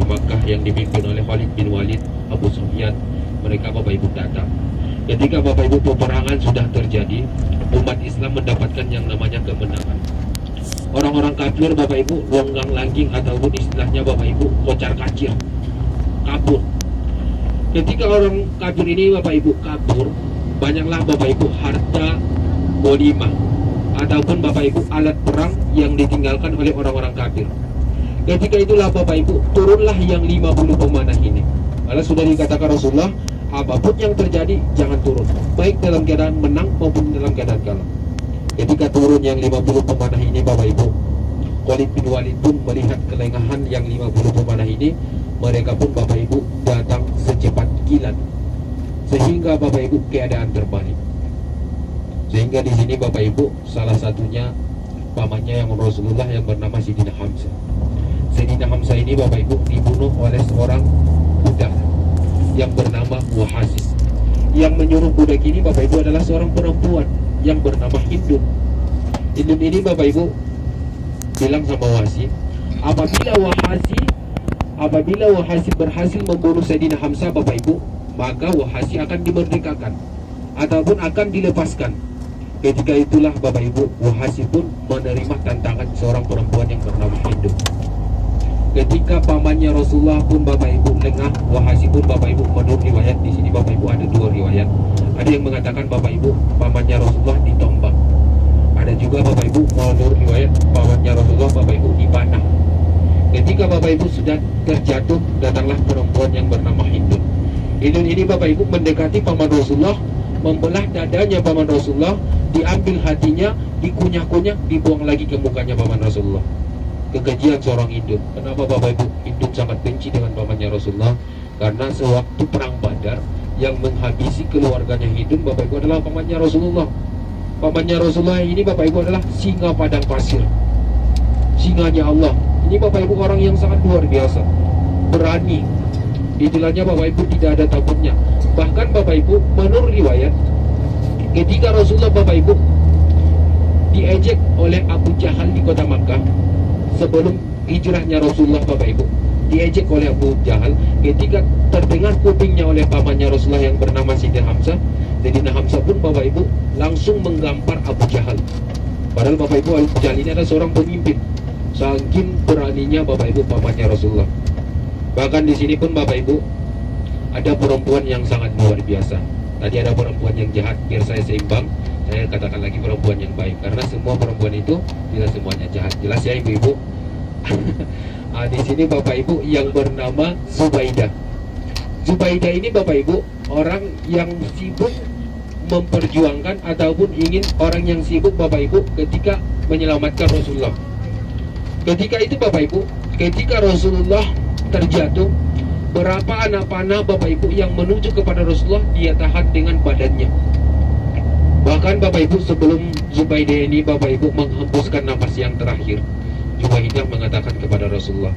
Makkah yang dipimpin oleh Khalid bin Walid, Abu Sufyan. Mereka Bapak Ibu datang. Ketika Bapak Ibu peperangan sudah terjadi, umat Islam mendapatkan yang namanya kemenangan. Orang-orang kafir Bapak Ibu longgang langging ataupun istilahnya Bapak Ibu kocar kacir, kabur. Ketika orang kafir ini Bapak Ibu kabur, banyaklah Bapak Ibu harta ghanimah ataupun Bapak Ibu alat perang yang ditinggalkan oleh orang-orang kafir. Ketika itulah Bapak Ibu turunlah yang 50 pemanah ini. Malah sudah dikatakan Rasulullah, apapun yang terjadi jangan turun, baik dalam keadaan menang maupun dalam keadaan kalah. Ketika turun yang 50 pemanah ini Bapak Ibu, Khalid bin Walid pun melihat kelengahan yang 50 pemanah ini. Mereka pun Bapak Ibu datang secepat kilat, sehingga Bapak Ibu keadaan terbalik. Sehingga di sini Bapak Ibu salah satunya pamannya yang Rasulullah yang bernama Sayyidina Hamzah. Sayyidina Hamzah ini Bapak Ibu dibunuh oleh seorang budak yang bernama Wahasi. Yang menyuruh budak ini Bapak Ibu adalah seorang perempuan yang bernama Hindun. Hindun ini Bapak Ibu bilang sama Wahasi, apabila Wahasi berhasil membunuh Sayyidina Hamzah Bapak Ibu, maka Wahasi akan dimerdekakan ataupun akan dilepaskan. Ketika itulah Bapak Ibu, Wahasi pun menerima tantangan seorang perempuan yang bernama Hindun. Ketika pamannya Rasulullah pun Bapak Ibu lengah, Wahasi pun Bapak Ibu, menurut riwayat di sini Bapak Ibu ada dua riwayat. Ada yang mengatakan Bapak Ibu pamannya Rasulullah ditombak. Ada juga Bapak Ibu menurut riwayat pamannya Rasulullah Bapak Ibu dipanah. Ketika Bapak Ibu sudah terjatuh, datanglah perempuan yang bernama Hindun. Hindun ini Bapak Ibu mendekati paman Rasulullah, membelah dadanya paman Rasulullah, diambil hatinya, dikunyah-kunyah, dibuang lagi ke mukanya paman Rasulullah. Kekejian seorang Hindun. Kenapa Bapak Ibu Hindun sangat benci dengan pamannya Rasulullah? Karena sewaktu perang Badar yang menghabisi keluarganya Hindun Bapak Ibu adalah pamannya Rasulullah. Pamannya Rasulullah ini Bapak Ibu adalah singa padang pasir, singanya Allah. Ini Bapak Ibu orang yang sangat luar biasa, berani. Istilahnya Bapak Ibu tidak ada takutnya. Bahkan Bapak Ibu menurut riwayat, ketika Rasulullah Bapak Ibu diejek oleh Abu Jahal di kota Makkah sebelum hijrahnya Rasulullah Bapak Ibu, diejek oleh Abu Jahal. Ketika terdengar kupingnya oleh pamannya Rasulullah yang bernama Sayyidina Hamzah, Sayyidina Hamzah pun Bapak Ibu langsung menggampar Abu Jahal. Padahal Bapak Ibu Abu Jahal ini adalah seorang pemimpin. Saking beraninya Bapak Ibu pamannya Rasulullah. Bahkan di sini pun Bapak Ibu ada perempuan yang sangat luar biasa. Tadi ada perempuan yang jahat, biar saya seimbang, saya katakan lagi perempuan yang baik, karena semua perempuan itu tidak semuanya jahat. Jelas ya Ibu-ibu? Di sini Bapak Ibu yang bernama Zubaidah. Zubaidah ini Bapak Ibu orang yang sibuk memperjuangkan ataupun ingin orang yang sibuk Bapak Ibu ketika menyelamatkan Rasulullah. Ketika itu Bapak Ibu, ketika Rasulullah terjatuh, berapa anak panah Bapak Ibu yang menuju kepada Rasulullah dia tahan dengan badannya. Bahkan Bapak Ibu sebelum Zubaidah ini Bapak Ibu menghembuskan nafas yang terakhir, Zubaidah mengatakan kepada Rasulullah,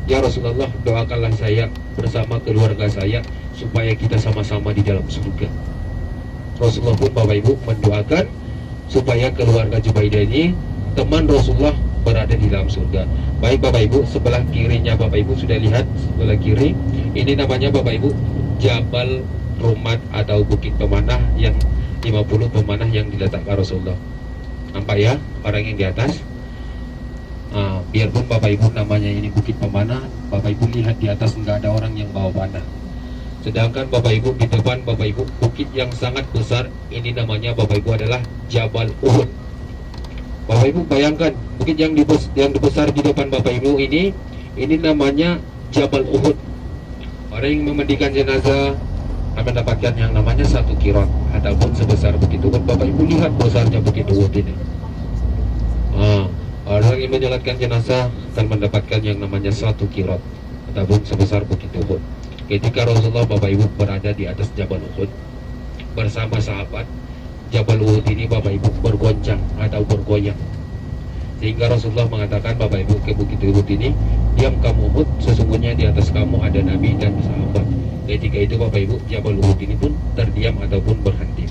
"Ya Rasulullah, doakanlah saya bersama keluarga saya supaya kita sama-sama di dalam surga." Rasulullah pun Bapak Ibu mendoakan supaya keluarga Zubaidah ini, teman Rasulullah, berada di dalam surga. Baik Bapak Ibu, sebelah kirinya Bapak Ibu sudah lihat, sebelah kiri ini namanya Bapak Ibu Jabal Rumat atau Bukit Pemanah, yang 50 pemanah yang diletakkan Rasulullah. Nampak ya orang yang di atas? Biarpun Bapak Ibu namanya ini Bukit Pemanah, Bapak Ibu lihat di atas nggak ada orang yang bawa panah. Sedangkan Bapak Ibu di depan Bapak Ibu bukit yang sangat besar, ini namanya Bapak Ibu adalah Jabal Uhud. Bapak Ibu bayangkan bukit yang besar di depan Bapak Ibu ini namanya Jabal Uhud. Orang yang memandikan jenazah akan mendapatkan yang namanya 1 kirot ataupun sebesar bukit Uhud. Bapak Ibu lihat besarnya bukit Uhud ini. Orang yang menyolatkan jenazah akan mendapatkan yang namanya 1 kirot ataupun sebesar bukit Uhud. Ketika Rasulullah Bapak Ibu berada di atas Jabal Uhud bersama sahabat, Jabal Uhud ini Bapak Ibu bergoncang atau bergoyang, sehingga Rasulullah mengatakan Bapak Ibu ke bukit Uhud ini, "Diam kamu Uhud, sesungguhnya di atas kamu ada Nabi dan sahabat." Ketika itu Bapak Ibu Jabal Uhud ini pun terdiam ataupun berhenti.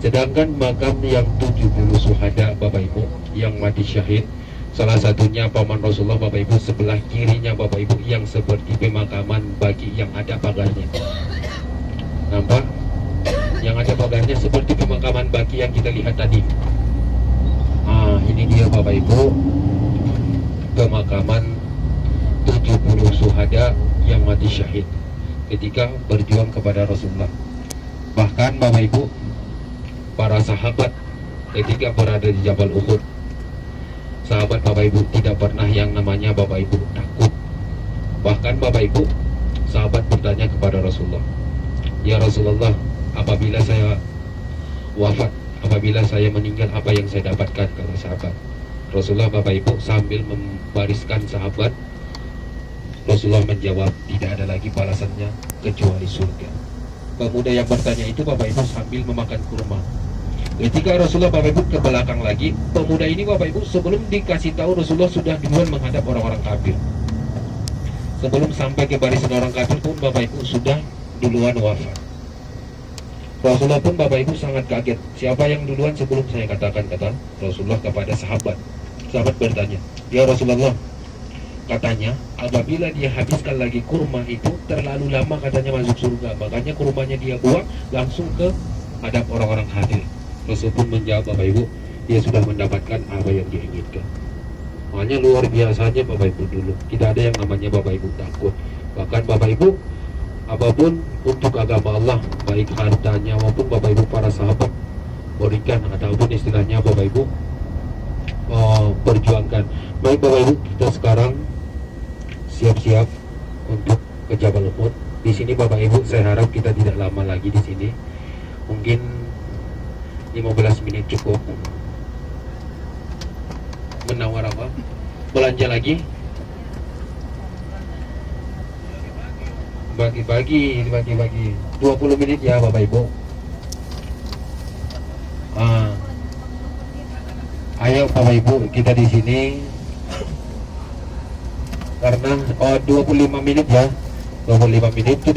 Sedangkan makam yang 70 syuhada Bapak Ibu yang mati syahid Salah satunya paman Rasulullah Bapak Ibu, sebelah kirinya Bapak Ibu yang seperti pemakaman bagi yang ada pagarnya. Nampak? Yang ada pagarnya seperti pemakaman bagi yang kita lihat tadi. Ini dia Bapak Ibu, pemakaman 70 syuhada yang mati syahid ketika berjuang kepada Rasulullah. Bahkan Bapak Ibu, para sahabat ketika berada di Jabal Uhud, sahabat Bapak Ibu tidak pernah yang namanya Bapak Ibu takut. Bahkan Bapak Ibu, sahabat bertanya kepada Rasulullah, "Ya Rasulullah, apabila saya wafat, apabila saya meninggal, apa yang saya dapatkan?" Kata sahabat. Rasulullah Bapak Ibu sambil membariskan sahabat, Rasulullah menjawab, "Tidak ada lagi balasannya kecuali surga." Pemuda yang bertanya itu Bapak Ibu sambil memakan kurma. Ketika Rasulullah Bapak Ibu ke belakang lagi, pemuda ini Bapak Ibu sebelum dikasih tahu, Rasulullah sudah duluan menghadap orang-orang kafir. Sebelum sampai ke barisan orang kafir pun Bapak Ibu sudah duluan wafat. Rasulullah pun Bapak Ibu sangat kaget. Siapa yang duluan sebelum saya katakan, kata Rasulullah kepada sahabat. Sahabat bertanya, "Ya Rasulullah, katanya apabila dia habiskan lagi kurma itu terlalu lama katanya masuk surga. Makanya kurmanya dia buang langsung ke hadap orang-orang kafir." Rasul pun menjawab Bapak Ibu, dia sudah mendapatkan apa yang dia inginkan. Makanya luar biasanya Bapak Ibu dulu, tidak ada yang namanya Bapak Ibu takut. Bahkan Bapak Ibu, apapun untuk agama Allah, baik hartanya maupun Bapak Ibu para sahabat berikan, ataupun istilahnya Bapak Ibu perjuangkan. Baik Bapak Ibu, kita sekarang siap-siap untuk ke Jabal Uhud. Di sini Bapak Ibu, saya harap kita tidak lama lagi di sini. Mungkin 15 menit cukup. Menawar apa? Belanja lagi? Bagi-bagi 20 menit ya Bapak Ibu. Ayo Bapak Ibu, kita di sini karena 25 menit ya. 25 menit kita